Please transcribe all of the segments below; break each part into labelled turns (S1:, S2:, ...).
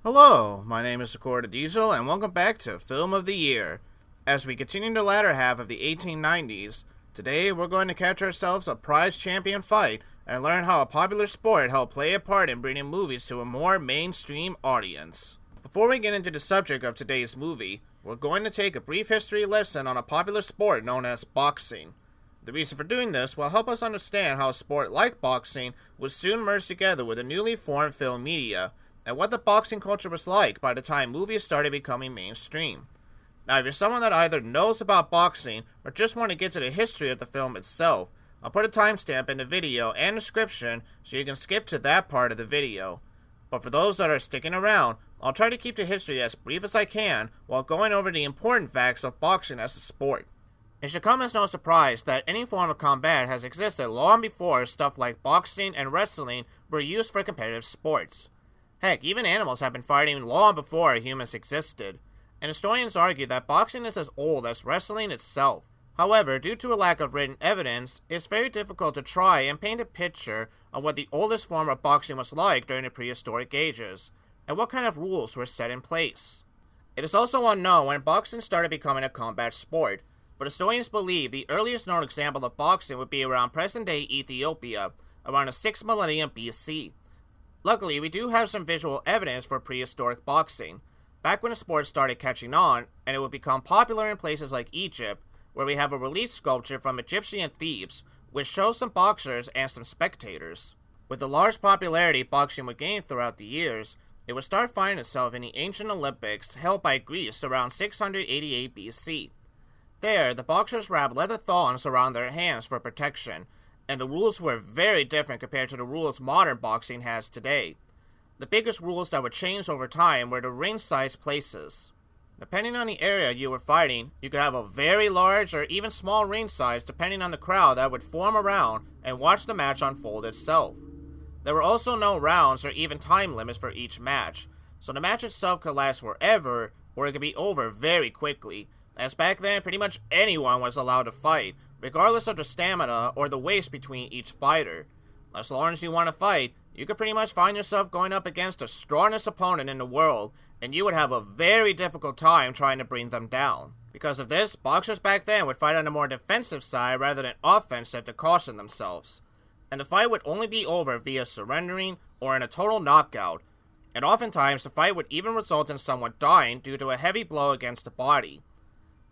S1: Hello, my name is Diesel, and welcome back to Film of the Year. As we continue the latter half of the 1890s, today we're going to catch ourselves a prize champion fight and learn how a popular sport helped play a part in bringing movies to a more mainstream audience. Before we get into the subject of today's movie, we're going to take a brief history lesson on a popular sport known as boxing. The reason for doing this will help us understand how a sport like boxing was soon merged together with a newly formed film media, and what the boxing culture was like by the time movies started becoming mainstream. Now, if you're someone that either knows about boxing or just want to get to the history of the film itself, I'll put a timestamp in the video and description so you can skip to that part of the video. But for those that are sticking around, I'll try to keep the history as brief as I can while going over the important facts of boxing as a sport. It should come as no surprise that any form of combat has existed long before stuff like boxing and wrestling were used for competitive sports. Heck, even animals have been fighting long before humans existed, and historians argue that boxing is as old as wrestling itself. However, due to a lack of written evidence, it's very difficult to try and paint a picture of what the oldest form of boxing was like during the prehistoric ages, and what kind of rules were set in place. It is also unknown when boxing started becoming a combat sport, but historians believe the earliest known example of boxing would be around present-day Ethiopia, around the 6th millennium BC. Luckily, we do have some visual evidence for prehistoric boxing, back when the sport started catching on, and it would become popular in places like Egypt, where we have a relief sculpture from Egyptian Thebes, which shows some boxers and some spectators. With the large popularity boxing would gain throughout the years, it would start finding itself in the ancient Olympics held by Greece around 688 BC. There, the boxers wrapped leather thongs around their hands for protection, and the rules were very different compared to the rules modern boxing has today. The biggest rules that would change over time were the ring size places. Depending on the area you were fighting, you could have a very large or even small ring size depending on the crowd that would form around and watch the match unfold itself. There were also no rounds or even time limits for each match, so the match itself could last forever or it could be over very quickly, as back then pretty much anyone was allowed to fight, regardless of the stamina or the waist between each fighter. As long as you want to fight, you could pretty much find yourself going up against the strongest opponent in the world, and you would have a very difficult time trying to bring them down. Because of this, boxers back then would fight on the more defensive side rather than offensive to caution themselves. And the fight would only be over via surrendering or in a total knockout, and oftentimes the fight would even result in someone dying due to a heavy blow against the body.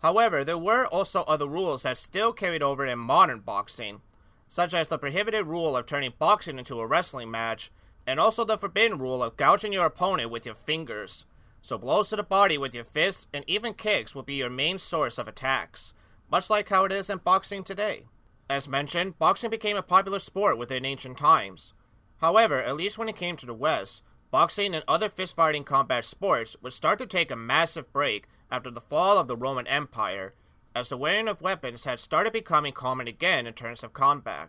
S1: However, there were also other rules that still carried over in modern boxing, such as the prohibited rule of turning boxing into a wrestling match, and also the forbidden rule of gouging your opponent with your fingers. So blows to the body with your fists and even kicks would be your main source of attacks, much like how it is in boxing today. As mentioned, boxing became a popular sport within ancient times. However, at least when it came to the West, boxing and other fist-fighting combat sports would start to take a massive break after the fall of the Roman Empire, as the wearing of weapons had started becoming common again in terms of combat.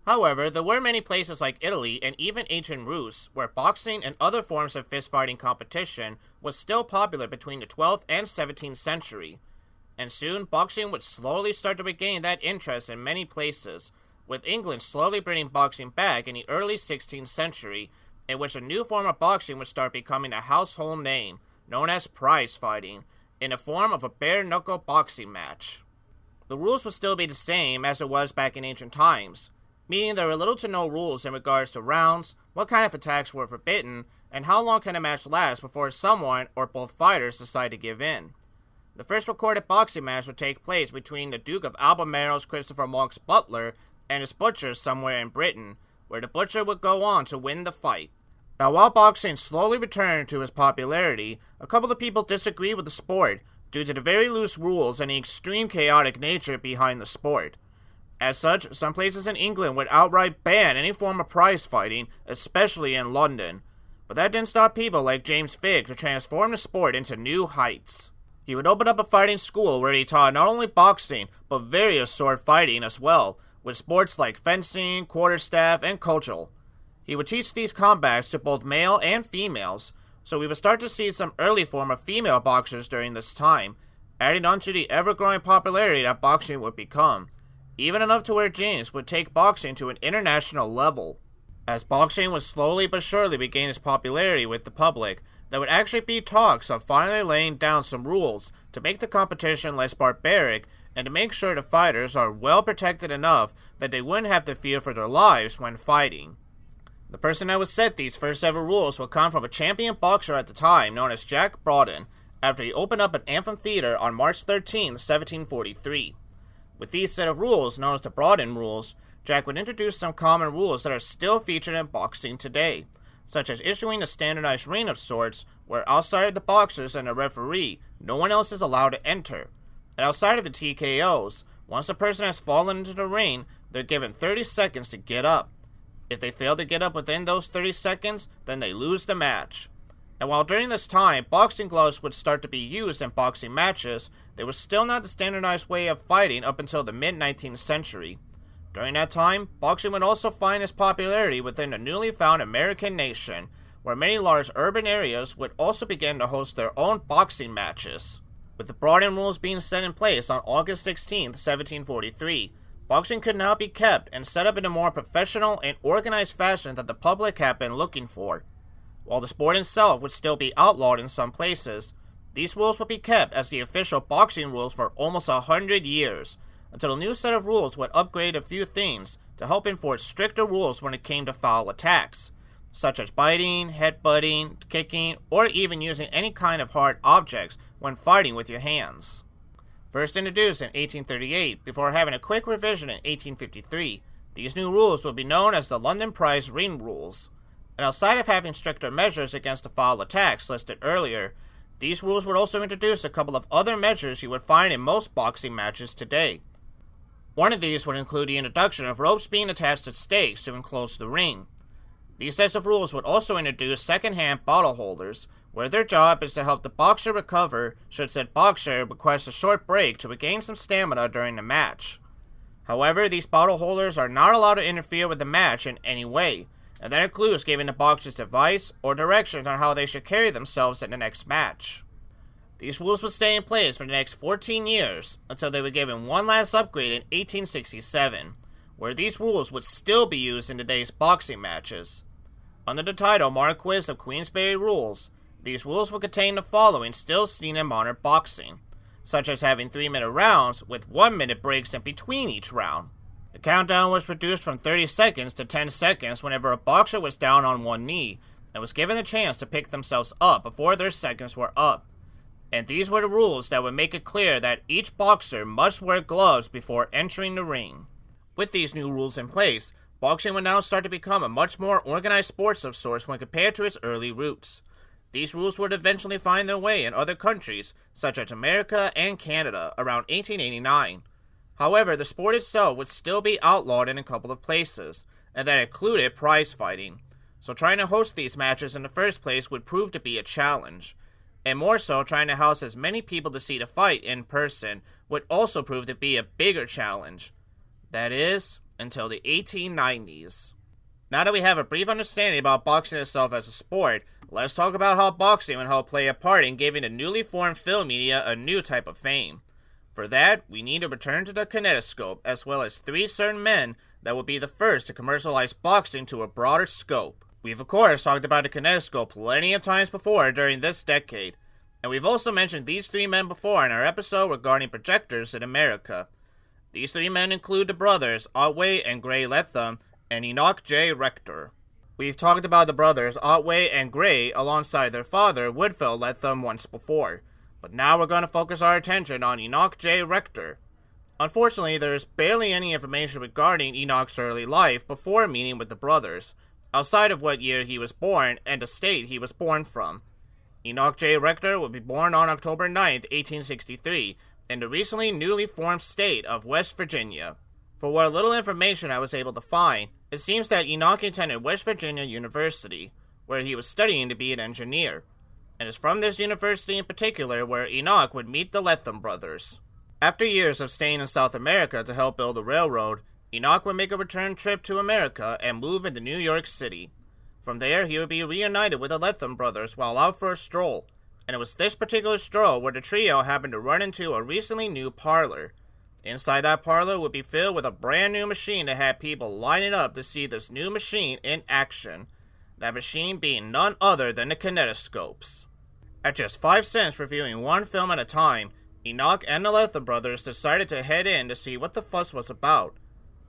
S1: However, there were many places like Italy and even ancient Rus where boxing and other forms of fist-fighting competition was still popular between the 12th and 17th century, and soon boxing would slowly start to regain that interest in many places, with England slowly bringing boxing back in the early 16th century, in which a new form of boxing would start becoming a household name, known as prizefighting, in the form of a bare-knuckle boxing match. The rules would still be the same as it was back in ancient times, meaning there were little to no rules in regards to rounds, what kind of attacks were forbidden, and how long can a match last before someone or both fighters decide to give in. The first recorded boxing match would take place between the Duke of Albemarle's Christopher Monk's butler and his butcher somewhere in Britain, where the butcher would go on to win the fight. Now, while boxing slowly returned to its popularity, a couple of people disagreed with the sport due to the very loose rules and the extreme chaotic nature behind the sport. As such, some places in England would outright ban any form of prize fighting, especially in London. But that didn't stop people like James Figg to transform the sport into new heights. He would open up a fighting school where he taught not only boxing, but various sword fighting as well, with sports like fencing, quarterstaff, and cudgel. He would teach these combats to both male and females, so we would start to see some early form of female boxers during this time, adding on to the ever-growing popularity that boxing would become, even enough to where James would take boxing to an international level. As boxing would slowly but surely regain its popularity with the public, there would actually be talks of finally laying down some rules to make the competition less barbaric and to make sure the fighters are well protected enough that they wouldn't have to fear for their lives when fighting. The person that would set these first ever rules would come from a champion boxer at the time known as Jack Broughton, after he opened up an amphitheater on March 13, 1743. With these set of rules, known as the Broughton Rules, Jack would introduce some common rules that are still featured in boxing today, such as issuing a standardized ring of sorts, where outside of the boxers and the referee, no one else is allowed to enter. And outside of the TKOs, once a person has fallen into the ring, they're given 30 seconds to get up. If they fail to get up within those 30 seconds, then they lose the match. And while during this time, boxing gloves would start to be used in boxing matches, they were still not the standardized way of fighting up until the mid-19th century. During that time, boxing would also find its popularity within the newly found American nation, where many large urban areas would also begin to host their own boxing matches. With the Broughton Rules being set in place on August 16, 1743, boxing could now be kept and set up in a more professional and organized fashion that the public had been looking for. While the sport itself would still be outlawed in some places, these rules would be kept as the official boxing rules for almost 100 years, until a new set of rules would upgrade a few things to help enforce stricter rules when it came to foul attacks, such as biting, headbutting, kicking, or even using any kind of hard objects when fighting with your hands. First introduced in 1838, before having a quick revision in 1853, these new rules would be known as the London Prize Ring Rules. And outside of having stricter measures against the foul attacks listed earlier, these rules would also introduce a couple of other measures you would find in most boxing matches today. One of these would include the introduction of ropes being attached to stakes to enclose the ring. These sets of rules would also introduce second-hand bottle holders, where their job is to help the boxer recover should said boxer request a short break to regain some stamina during the match. However, these bottle holders are not allowed to interfere with the match in any way, and that includes giving the boxers advice or directions on how they should carry themselves in the next match. These rules would stay in place for the next 14 years, until they were given one last upgrade in 1867, where these rules would still be used in today's boxing matches. Under the title Marquis of Queensberry Rules, these rules would contain the following still seen in modern boxing, such as having 3-minute rounds with 1-minute breaks in between each round. The countdown was reduced from 30 seconds to 10 seconds whenever a boxer was down on one knee and was given a chance to pick themselves up before their seconds were up. And these were the rules that would make it clear that each boxer must wear gloves before entering the ring. With these new rules in place, boxing would now start to become a much more organized sport of sorts when compared to its early roots. These rules would eventually find their way in other countries, such as America and Canada, around 1889. However, the sport itself would still be outlawed in a couple of places, and that included prize fighting, so trying to host these matches in the first place would prove to be a challenge, and more so trying to house as many people to see the fight in person would also prove to be a bigger challenge. That is, until the 1890s. Now that we have a brief understanding about boxing itself as a sport, let's talk about how boxing would help play a part in giving the newly formed film media a new type of fame. For that, we need to return to the kinetoscope, as well as 3 certain men that would be the first to commercialize boxing to a broader scope. We've of course talked about the kinetoscope plenty of times before during this decade, and we've also mentioned these 3 men before in our episode regarding projectors in America. These 3 men include the brothers Otway and Gray Letham and Enoch J. Rector. We've talked about the brothers Otway and Gray alongside their father Woodville Letham once before. But now we're going to focus our attention on Enoch J. Rector. Unfortunately, there is barely any information regarding Enoch's early life before meeting with the brothers, outside of what year he was born and the state he was born from. Enoch J. Rector would be born on October 9, 1863, in the recently newly formed state of West Virginia. For what little information I was able to find, it seems that Enoch attended West Virginia University, where he was studying to be an engineer. And it's from this university in particular where Enoch would meet the Letham brothers. After years of staying in South America to help build a railroad, Enoch would make a return trip to America and move into New York City. From there, he would be reunited with the Letham brothers while out for a stroll, and it was this particular stroll where the trio happened to run into a recently new parlor. Inside that parlor would be filled with a brand new machine that had people lining up to see this new machine in action. that machine being none other than the kinetoscopes. At just 5 cents for viewing one film at a time, Enoch and the Lethem brothers decided to head in to see what the fuss was about.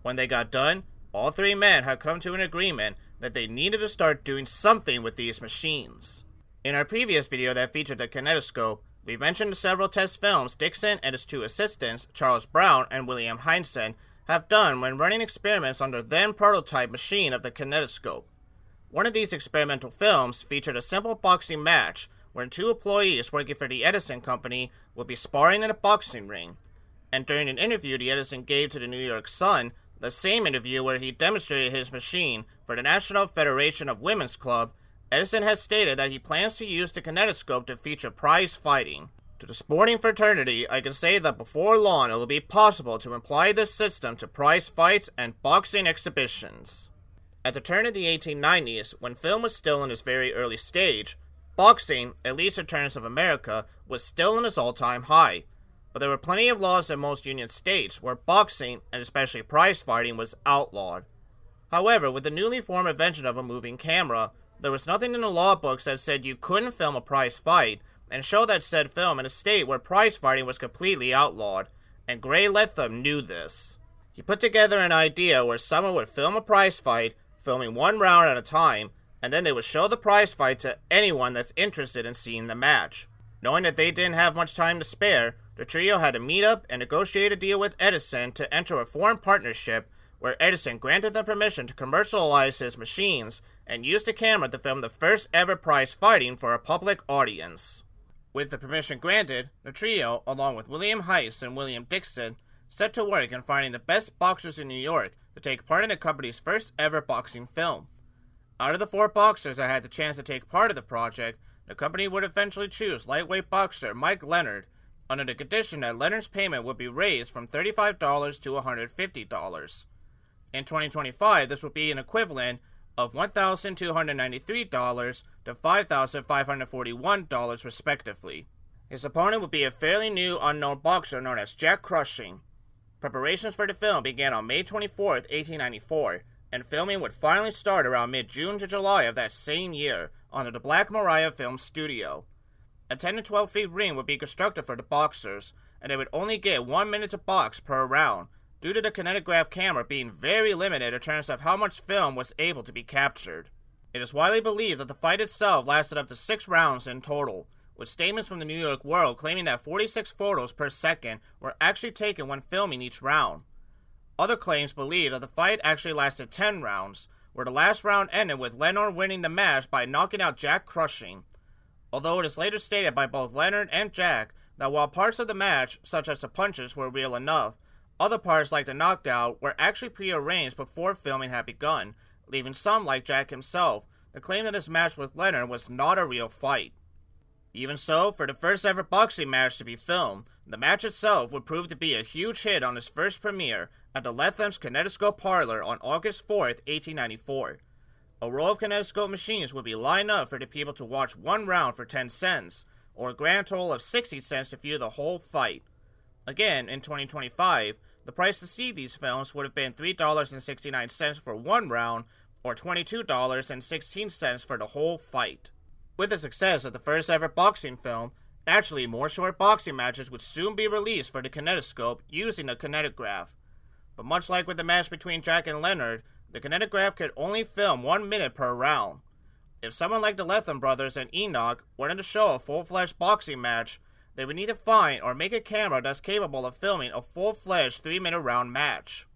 S1: When they got done, all three men had come to an agreement that they needed to start doing something with these machines. In our previous video that featured the kinetoscope, we mentioned several test films Dixon and his two assistants, Charles Brown and William Heinsohn, have done when running experiments on their then prototype machine of the kinetoscope. One of these experimental films featured a simple boxing match where two employees working for the Edison Company would be sparring in a boxing ring. And during an interview the Edison gave to the New York Sun, the same interview where he demonstrated his machine for the National Federation of Women's Club, Edison has stated that he plans to use the kinetoscope to feature prize fighting. To the sporting fraternity, I can say that before long it will be possible to apply this system to prize fights and boxing exhibitions. At the turn of the 1890s, when film was still in its very early stage, boxing, at least in terms of America, was still in its all-time high. But there were plenty of laws in most Union states where boxing, and especially prize fighting, was outlawed. However, with the newly formed invention of a moving camera, there was nothing in the law books that said you couldn't film a prize fight and show that said film in a state where prize fighting was completely outlawed, and Gray Lethem knew this. He put together an idea where someone would film a prize fight, filming one round at a time, and then they would show the prize fight to anyone that's interested in seeing the match. Knowing that they didn't have much time to spare, the trio had to meet up and negotiate a deal with Edison to enter a foreign partnership where Edison granted them permission to commercialize his machines and use the camera to film the first ever prize fighting for a public audience. With the permission granted, the trio, along with William Heiss and William Dixon, set to work in finding the best boxers in New York to take part in the company's first ever boxing film. Out of the 4 boxers that had the chance to take part of the project, the company would eventually choose lightweight boxer Mike Leonard, under the condition that Leonard's payment would be raised from $35 to $150. In 2025, this would be an equivalent of $1,293 to $5,541 respectively. His opponent would be a fairly new unknown boxer known as Jack Crushing. Preparations for the film began on May 24, 1894, and filming would finally start around mid-June to July of that same year under the Black Maria Film Studio. A 10 to 12 feet ring would be constructed for the boxers, and they would only get 1 minute to box per round, due to the kinetograph camera being very limited in terms of how much film was able to be captured. It is widely believed that the fight itself lasted up to 6 rounds in total, with statements from the New York World claiming that 46 photos per second were actually taken when filming each round. Other claims believe that the fight actually lasted 10 rounds, where the last round ended with Leonard winning the match by knocking out Jack Crushing. Although it is later stated by both Leonard and Jack that while parts of the match, such as the punches, were real enough, other parts like the knockout were actually prearranged before filming had begun, leaving some, like Jack himself, to claim that his match with Leonard was not a real fight. Even so, for the first ever boxing match to be filmed, the match itself would prove to be a huge hit on its first premiere at the Lethem's Kinetoscope Parlor on August 4th, 1894. A row of kinetoscope machines would be lined up for the people to watch one round for 10 cents, or a grand total of 60 cents to view the whole fight. Again, in 2025, the price to see these films would have been $3.69 for one round, or $22.16 for the whole fight. With the success of the first ever boxing film, naturally more short boxing matches would soon be released for the kinetoscope using the kinetograph. But much like with the match between Jack and Leonard, the kinetograph could only film 1 minute per round. If someone like the Lethem brothers and Enoch wanted to show a full-fledged boxing match, they would need to find or make a camera that's capable of filming a full-fledged 3-minute round match.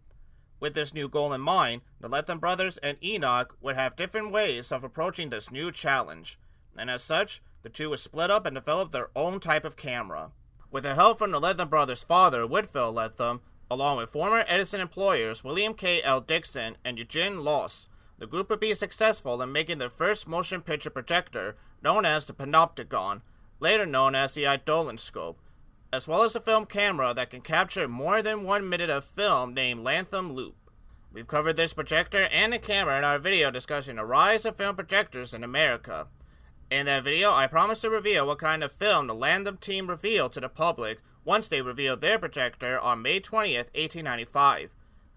S1: With this new goal in mind, the Lethem brothers and Enoch would have different ways of approaching this new challenge, and as such, the two would split up and develop their own type of camera. With the help from the Lethem brothers' father, Woodville Lethem, along with former Edison employers William K. L. Dixon and Eugene Loss, the group would be successful in making their first motion picture projector, known as the Panopticon, later known as the Eidolonscope, as well as a film camera that can capture more than 1 minute of film named Latham Loop. We've covered this projector and the camera in our video discussing the rise of film projectors in America. In that video, I promised to reveal what kind of film the Latham team revealed to the public once they revealed their projector on May 20th, 1895.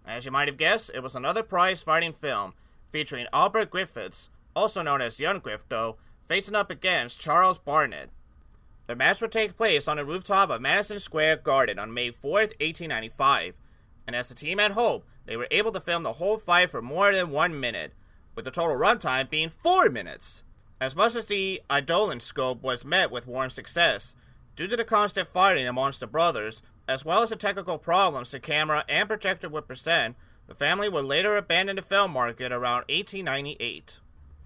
S1: As you might have guessed, it was another prize-fighting film, featuring Albert Griffiths, also known as Young Grifto, facing up against Charles Barnett. The match would take place on the rooftop of Madison Square Garden on May 4th, 1895, and as the team had hoped, they were able to film the whole fight for more than 1 minute, with the total runtime being 4 minutes. As much as the Eidolon scope was met with warm success, due to the constant fighting amongst the brothers, as well as the technical problems the camera and projector would present, the family would later abandon the film market around 1898.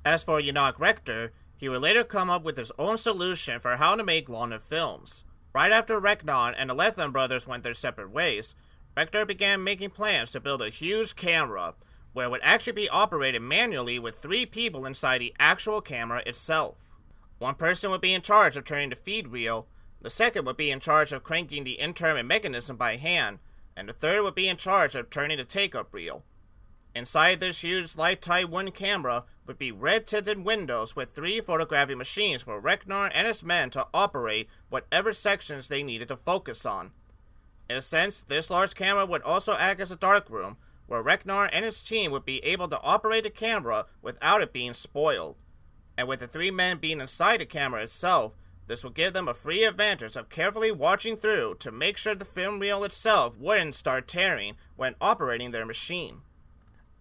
S1: As for Enoch Rector, he would later come up with his own solution for how to make longer films. Right after Reknon and the Lethem brothers went their separate ways, Rector began making plans to build a huge camera, where it would actually be operated manually with 3 people inside the actual camera itself. One person would be in charge of turning the feed reel, the second would be in charge of cranking the internal mechanism by hand, and the third would be in charge of turning the take-up reel. Inside this huge light-tight wooden camera would be red-tinted windows with 3 photographic machines for Reknar and his men to operate whatever sections they needed to focus on. In a sense, this large camera would also act as a darkroom, where Reknar and his team would be able to operate the camera without it being spoiled. And with the 3 men being inside the camera itself, this would give them a free advantage of carefully watching through to make sure the film reel itself wouldn't start tearing when operating their machine.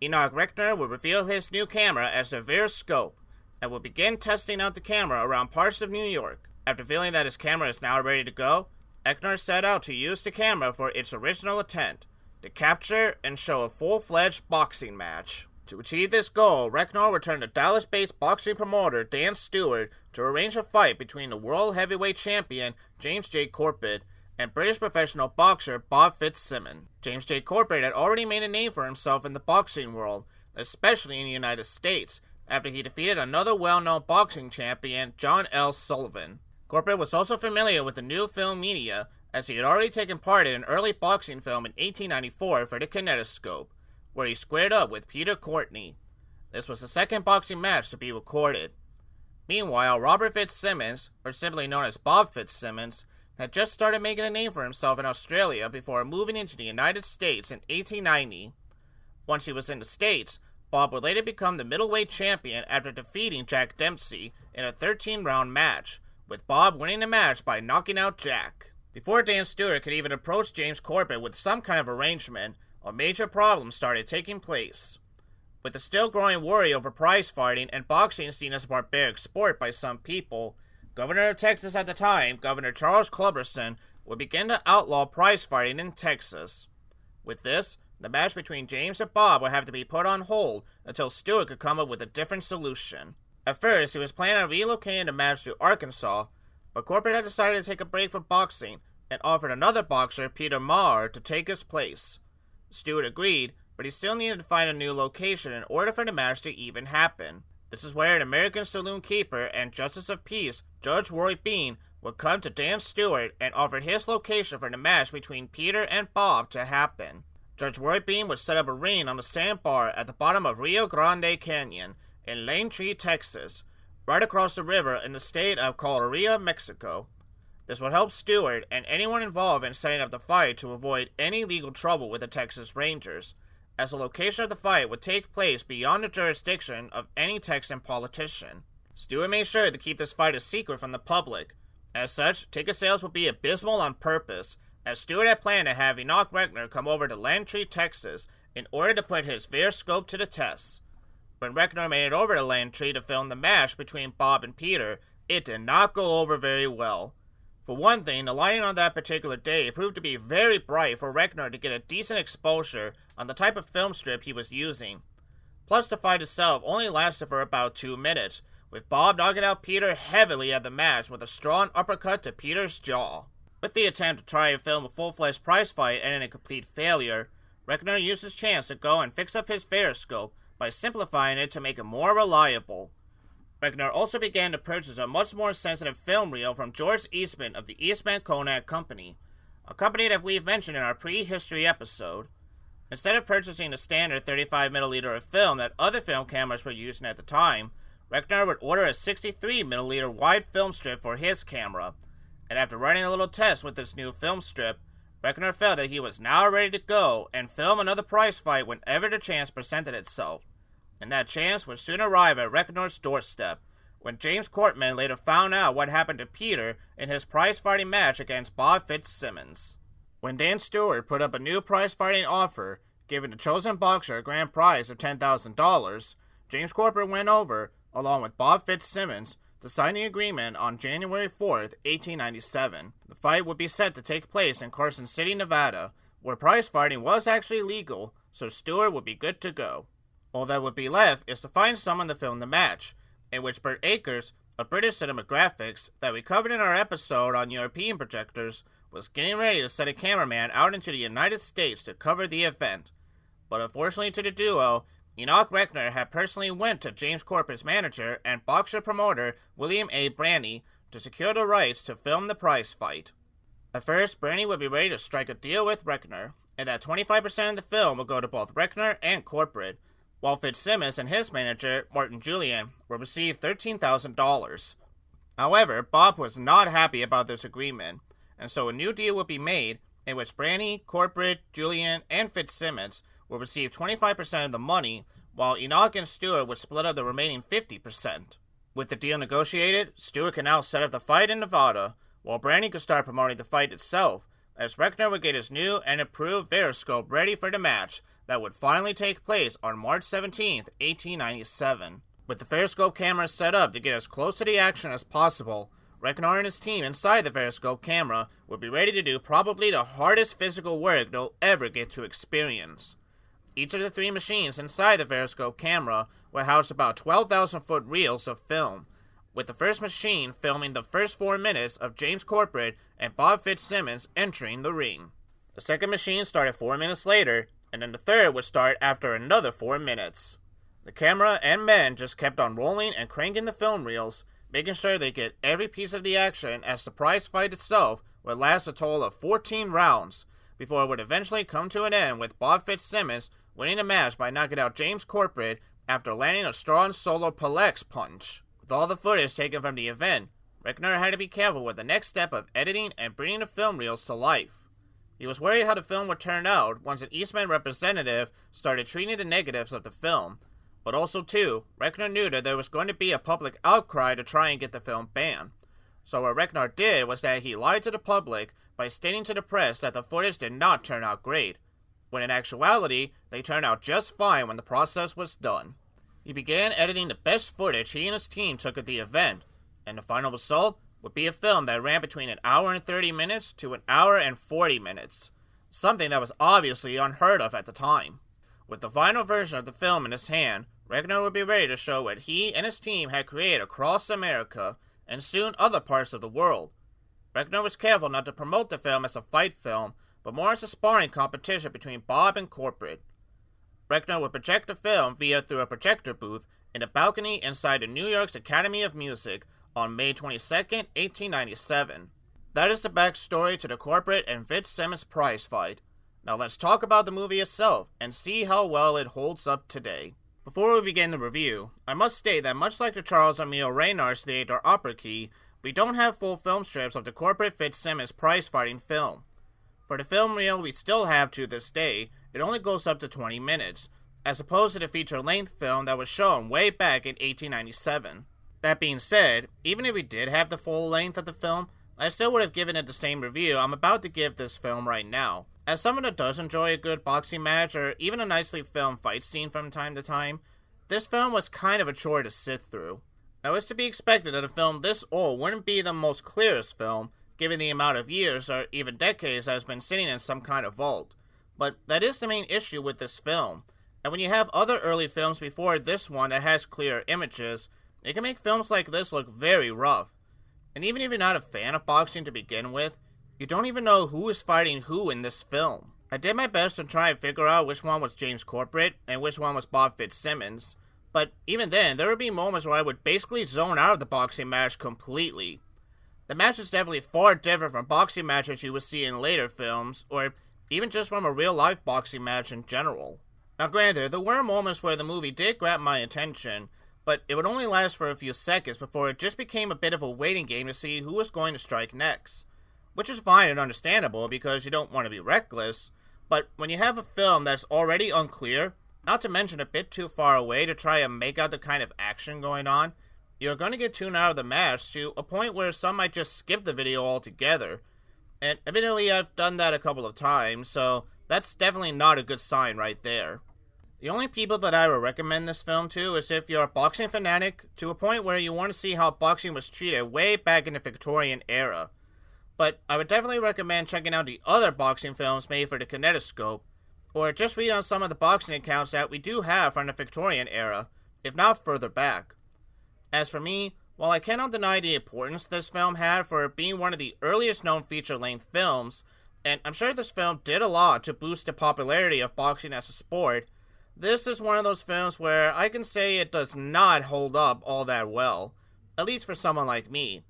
S1: Enoch Reknar would reveal his new camera as a Verscope, and would begin testing out the camera around parts of New York. After feeling that his camera is now ready to go, Eknar set out to use the camera for its original intent, to capture and show a full-fledged boxing match. To achieve this goal, Reknar returned to Dallas-based boxing promoter Dan Stewart to arrange a fight between the world heavyweight champion James J. Corbett and British professional boxer Bob Fitzsimmons. James J. Corbett had already made a name for himself in the boxing world, especially in the United States, after he defeated another well-known boxing champion, John L. Sullivan. Corbett was also familiar with the new film media, as he had already taken part in an early boxing film in 1894 for the Kinetoscope, where he squared up with Peter Courtney. This was the second boxing match to be recorded. Meanwhile, Robert Fitzsimmons, or simply known as Bob Fitzsimmons, had just started making a name for himself in Australia before moving into the United States in 1890. Once he was in the States, Bob would later become the middleweight champion after defeating Jack Dempsey in a 13-round match, with Bob winning the match by knocking out Jack. Before Dan Stewart could even approach James Corbett with some kind of arrangement, a major problem started taking place. With the still growing worry over prize fighting and boxing seen as a barbaric sport by some people, Governor of Texas at the time, Governor Charles Culberson, would begin to outlaw prize fighting in Texas. With this, the match between James and Bob would have to be put on hold until Stewart could come up with a different solution. At first, he was planning on relocating the match to Arkansas, but Corbett had decided to take a break from boxing and offered another boxer, Peter Maher, to take his place. Stewart agreed, but he still needed to find a new location in order for the match to even happen. This is where an American saloon keeper and Justice of Peace, Judge Roy Bean, would come to Dan Stewart and offered his location for the match between Peter and Bob to happen. Judge Roy Bean would set up a ring on the sandbar at the bottom of Rio Grande Canyon in Lane Tree, Texas, right across the river in the state of Coahuila, Mexico. This would help Stewart and anyone involved in setting up the fight to avoid any legal trouble with the Texas Rangers, as the location of the fight would take place beyond the jurisdiction of any Texan politician. Stewart made sure to keep this fight a secret from the public. As such, ticket sales would be abysmal on purpose, as Stewart had planned to have Enoch Reknar come over to Landtree, Texas, in order to put his Verscope to the test. When Reknar made it over to Landtree to film the match between Bob and Peter, it did not go over very well. For one thing, the lighting on that particular day proved to be very bright for Reknar to get a decent exposure on the type of film strip he was using. Plus, the fight itself only lasted for about 2 minutes, with Bob knocking out Peter heavily at the match with a strong uppercut to Peter's jaw. With the attempt to try and film a full-fledged prize fight ending in a complete failure, Reknar used his chance to go and fix up his Verscope by simplifying it to make it more reliable. Reknar also began to purchase a much more sensitive film reel from George Eastman of the Eastman Kodak Company, a company that we've mentioned in our prehistory episode. Instead of purchasing the standard 35mm of film that other film cameras were using at the time, Reknar would order a 63mm wide film strip for his camera, and after running a little test with this new film strip, Reknar felt that he was now ready to go and film another prize fight whenever the chance presented itself. and that chance would soon arrive at Reckner's doorstep, when James Cortman later found out what happened to Peter in his prize-fighting match against Bob Fitzsimmons. When Dan Stewart put up a new prize-fighting offer, giving the chosen boxer a grand prize of $10,000, James Cortman went over, along with Bob Fitzsimmons, to sign the agreement on January 4th, 1897. The fight would be set to take place in Carson City, Nevada, where prize fighting was actually legal, so Stewart would be good to go. All that would be left is to find someone to film the match, in which Bert Akers, of British Cinematographics, that we covered in our episode on European projectors, was getting ready to send a cameraman out into the United States to cover the event. But unfortunately to the duo, Enoch Reckner had personally went to James Cortman's manager and boxer promoter William A. Brandy to secure the rights to film the prize fight. At first, Brandy would be ready to strike a deal with Reckner, and that 25% of the film would go to both Reckner and Corbett, while Fitzsimmons and his manager, Martin Julian, would receive $13,000. However, Bob was not happy about this agreement, and so a new deal would be made in which Brandy, Corbett, Julian, and Fitzsimmons would receive 25% of the money, while Enoch and Stewart would split up the remaining 50%. With the deal negotiated, Stewart could now set up the fight in Nevada, while Brandy could start promoting the fight itself, as Reckner would get his new and improved Varoscope ready for the match that would finally take place on March 17, 1897. With the Varoscope cameras set up to get as close to the action as possible, Reckner and his team inside the Varoscope camera would be ready to do probably the hardest physical work they'll ever get to experience. Each of the three machines inside the Varoscope camera would house about 12,000-foot reels of film, with the first machine filming the first 4 minutes of James Corbett and Bob Fitzsimmons entering the ring. The second machine started 4 minutes later, and then the third would start after another 4 minutes. The camera and men just kept on rolling and cranking the film reels, making sure they get every piece of the action, as the prize fight itself would last a total of 14 rounds, before it would eventually come to an end with Bob Fitzsimmons winning the match by knocking out James Corbett after landing a strong solo Pelex punch. With all the footage taken from the event, Reckner had to be careful with the next step of editing and bringing the film reels to life. He was worried how the film would turn out once an Eastman representative started treating the negatives of the film, but also too, Reckner knew that there was going to be a public outcry to try and get the film banned. So what Reckner did was that he lied to the public by stating to the press that the footage did not turn out great, when in actuality, they turned out just fine when the process was done. He began editing the best footage he and his team took at the event, and the final result would be a film that ran between an hour and 30 minutes to an hour and 40 minutes, something that was obviously unheard of at the time. With the final version of the film in his hand, Reckner would be ready to show what he and his team had created across America, and soon other parts of the world. Reckner was careful not to promote the film as a fight film, but more as a sparring competition between Bob and Corbett. Reckner would project the film through a projector booth in a balcony inside the New York's Academy of Music on May 22, 1897. That is the backstory to the Corbett and Fitzsimmons prize fight. Now let's talk about the movie itself and see how well it holds up today. Before we begin the review, I must state that much like the Charles Emile Reynard's Theatre Opera Key, we don't have full film strips of the Corbett-Fitzsimmons prize fighting film. For the film reel we still have to this day, it only goes up to 20 minutes, as opposed to the feature-length film that was shown way back in 1897. That being said, even if we did have the full length of the film, I still would have given it the same review I'm about to give this film right now. As someone that does enjoy a good boxing match or even a nicely filmed fight scene from time to time, this film was kind of a chore to sit through. Now it's to be expected that a film this old wouldn't be the most clearest film, given the amount of years or even decades that has been sitting in some kind of vault. But that is the main issue with this film, and when you have other early films before this one that has clear images, it can make films like this look very rough. And even if you're not a fan of boxing to begin with, you don't even know who is fighting who in this film. I did my best to try and figure out which one was James Corbett and which one was Bob Fitzsimmons, but even then, there would be moments where I would basically zone out of the boxing match completely. The match is definitely far different from boxing matches you would see in later films, or even just from a real-life boxing match in general. Now granted, there were moments where the movie did grab my attention, but it would only last for a few seconds before it just became a bit of a waiting game to see who was going to strike next. Which is fine and understandable because you don't want to be reckless, but when you have a film that's already unclear, not to mention a bit too far away to try and make out the kind of action going on, you're going to get tuned out of the match to a point where some might just skip the video altogether. And admittedly, I've done that a couple of times, so that's definitely not a good sign right there. The only people that I would recommend this film to is if you're a boxing fanatic to a point where you want to see how boxing was treated way back in the Victorian era. But I would definitely recommend checking out the other boxing films made for the kinetoscope, or just read on some of the boxing accounts that we do have from the Victorian era, if not further back. As for me, while I cannot deny the importance this film had for being one of the earliest known feature-length films, and I'm sure this film did a lot to boost the popularity of boxing as a sport, this is one of those films where I can say it does not hold up all that well, at least for someone like me.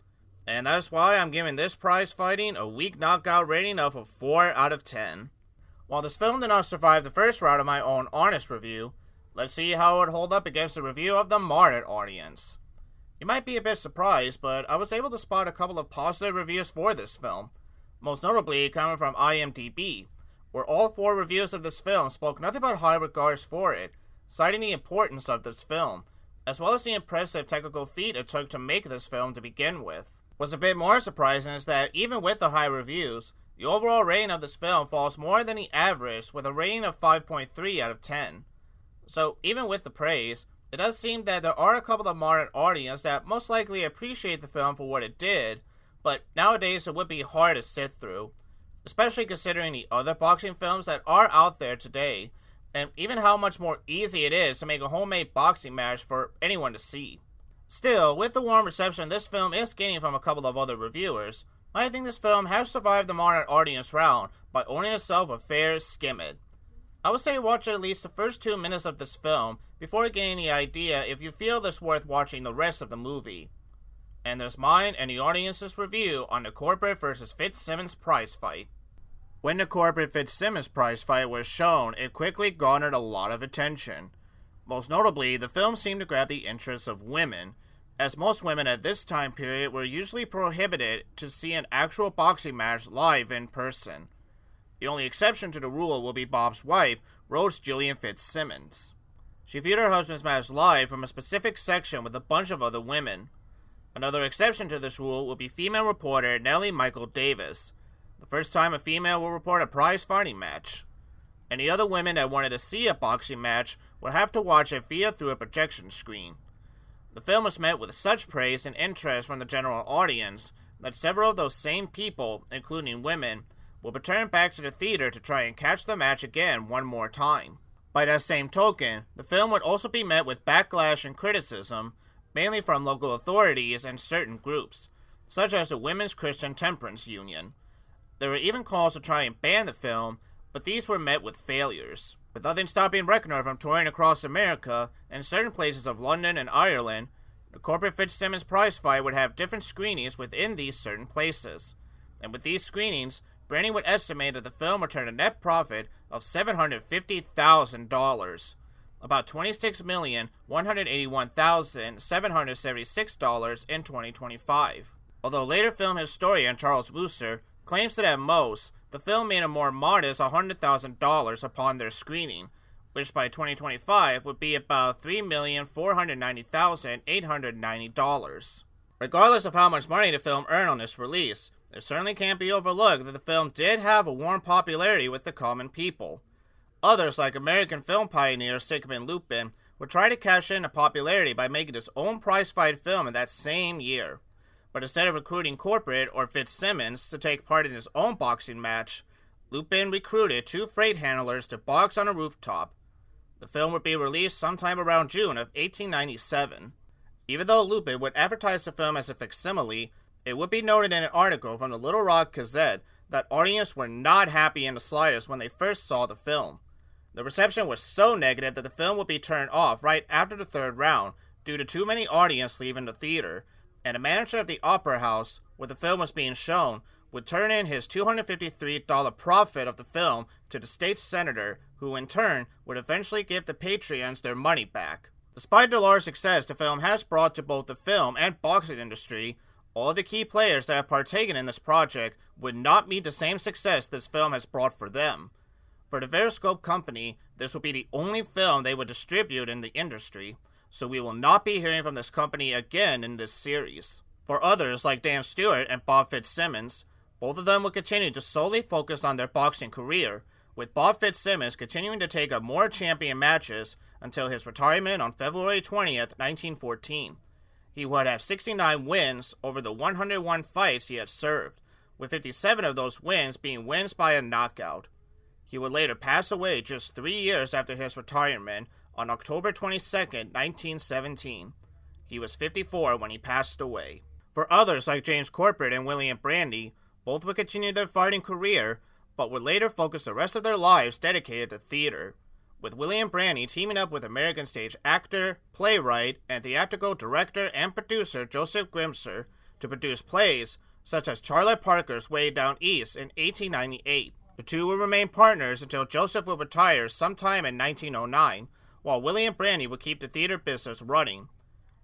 S1: And that is why I'm giving this prize fighting a weak knockout rating of a 4 out of 10. While this film did not survive the first round of my own honest review, let's see how it would hold up against the review of the moderate audience. You might be a bit surprised, but I was able to spot a couple of positive reviews for this film, most notably coming from IMDb, where all 4 reviews of this film spoke nothing but high regards for it, citing the importance of this film, as well as the impressive technical feat it took to make this film to begin with. What's a bit more surprising is that even with the high reviews, the overall rating of this film falls more than the average with a rating of 5.3 out of 10. So even with the praise, it does seem that there are a couple of moderate audience that most likely appreciate the film for what it did, but nowadays it would be hard to sit through, especially considering the other boxing films that are out there today, and even how much more easy it is to make a homemade boxing match for anyone to see. Still, with the warm reception this film is getting from a couple of other reviewers, I think this film has survived the moderate audience round by owning itself a fair skimmit. I would say watch at least the first 2 minutes of this film before getting the idea if you feel it's worth watching the rest of the movie. And there's mine and the audience's review on the Corbett-Fitzsimmons Prizefight. When the Corbett-Fitzsimmons Prizefight was shown, it quickly garnered a lot of attention. Most notably, the film seemed to grab the interest of women, as most women at this time period were usually prohibited to see an actual boxing match live in person. The only exception to the rule will be Bob's wife, Rose Gillian Fitzsimmons. She viewed her husband's match live from a specific section with a bunch of other women. Another exception to this rule will be female reporter Nellie Michael Davis, the first time a female will report a prize fighting match. Any other women that wanted to see a boxing match would have to watch it through a projection screen. The film was met with such praise and interest from the general audience that several of those same people, including women, will return back to the theater to try and catch the match again one more time. By that same token, the film would also be met with backlash and criticism, mainly from local authorities and certain groups, such as the Women's Christian Temperance Union. There were even calls to try and ban the film, but these were met with failures. With nothing stopping Reckner from touring across America and certain places of London and Ireland, the Corbett-Fitzsimmons Prizefight would have different screenings within these certain places. And with these screenings, Brandy would estimate that the film would turn a net profit of $750,000, about $26,181,776 in 2025. Although later film historian Charles Wooster claims that at most, the film made a more modest $100,000 upon their screening, which by 2025 would be about $3,490,890. Regardless of how much money the film earned on this release, it certainly can't be overlooked that the film did have a warm popularity with the common people. Others, like American film pioneer Sigmund Lupin, would try to cash in the popularity by making his own prize-fight film in that same year. But instead of recruiting Corbett or Fitzsimmons to take part in his own boxing match, Lupin recruited 2 freight handlers to box on a rooftop. The film would be released sometime around June of 1897. Even though Lupin would advertise the film as a facsimile, it would be noted in an article from the Little Rock Gazette that audiences were not happy in the slightest when they first saw the film. The reception was so negative that the film would be turned off right after the 3rd round due to too many audience leaving the theater, and the manager of the Opera House, where the film was being shown, would turn in his $253 profit of the film to the state senator, who in turn would eventually give the patrons their money back. Despite the large success the film has brought to both the film and boxing industry, all of the key players that have partaken in this project would not meet the same success this film has brought for them. For the Veriscope Company, this will be the only film they would distribute in the industry, so we will not be hearing from this company again in this series. For others like Dan Stewart and Bob Fitzsimmons, both of them will continue to solely focus on their boxing career, with Bob Fitzsimmons continuing to take up more champion matches until his retirement on February 20th, 1914. He would have 69 wins over the 101 fights he had served, with 57 of those wins being wins by a knockout. He would later pass away just 3 years after his retirement on October 22, 1917. He was 54 when he passed away. For others like James Corbett and William Brandy, both would continue their fighting career, but would later focus the rest of their lives dedicated to theater, with William Brandy teaming up with American stage actor, playwright, and theatrical director and producer Joseph Grimser to produce plays such as Charlotte Parker's Way Down East in 1898. The two would remain partners until Joseph would retire sometime in 1909, while William Brandy would keep the theater business running.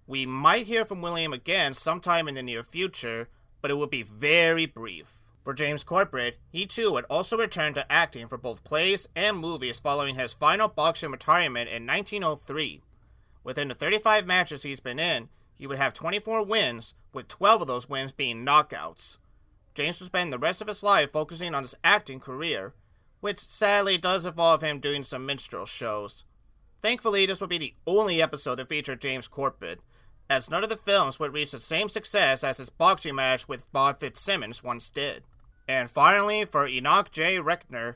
S1: We might hear from William again sometime in the near future, but it would be very brief. For James Corbett, he too would also return to acting for both plays and movies following his final boxing retirement in 1903. Within the 35 matches he's been in, he would have 24 wins, with 12 of those wins being knockouts. James will spend the rest of his life focusing on his acting career, which sadly does involve him doing some minstrel shows. Thankfully, this will be the only episode to feature James Corbett, as none of the films would reach the same success as his boxing match with Bob Fitzsimmons once did. And finally, for Enoch J. Reckner,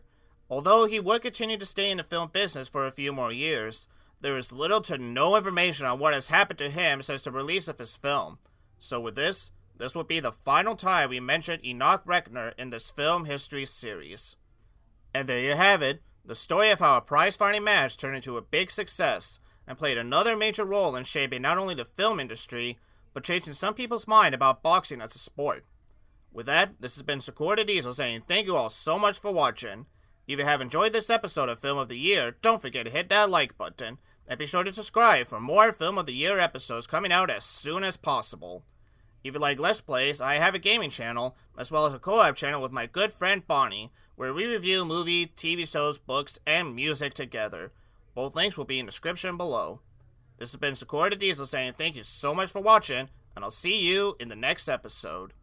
S1: although he would continue to stay in the film business for a few more years, there is little to no information on what has happened to him since the release of his film. So with this will be the final time we mention Enoch Reckner in this film history series. And there you have it, the story of how a prize-fighting match turned into a big success, and played another major role in shaping not only the film industry, but changing some people's mind about boxing as a sport. With that, this has been Sakura Diesel saying thank you all so much for watching. If you have enjoyed this episode of Film of the Year, don't forget to hit that like button, and be sure to subscribe for more Film of the Year episodes coming out as soon as possible. If you like Let's Plays, I have a gaming channel, as well as a co-op channel with my good friend Bonnie, where we review movie, TV shows, books, and music together. Both links will be in the description below. This has been Sakura Diesel saying thank you so much for watching, and I'll see you in the next episode.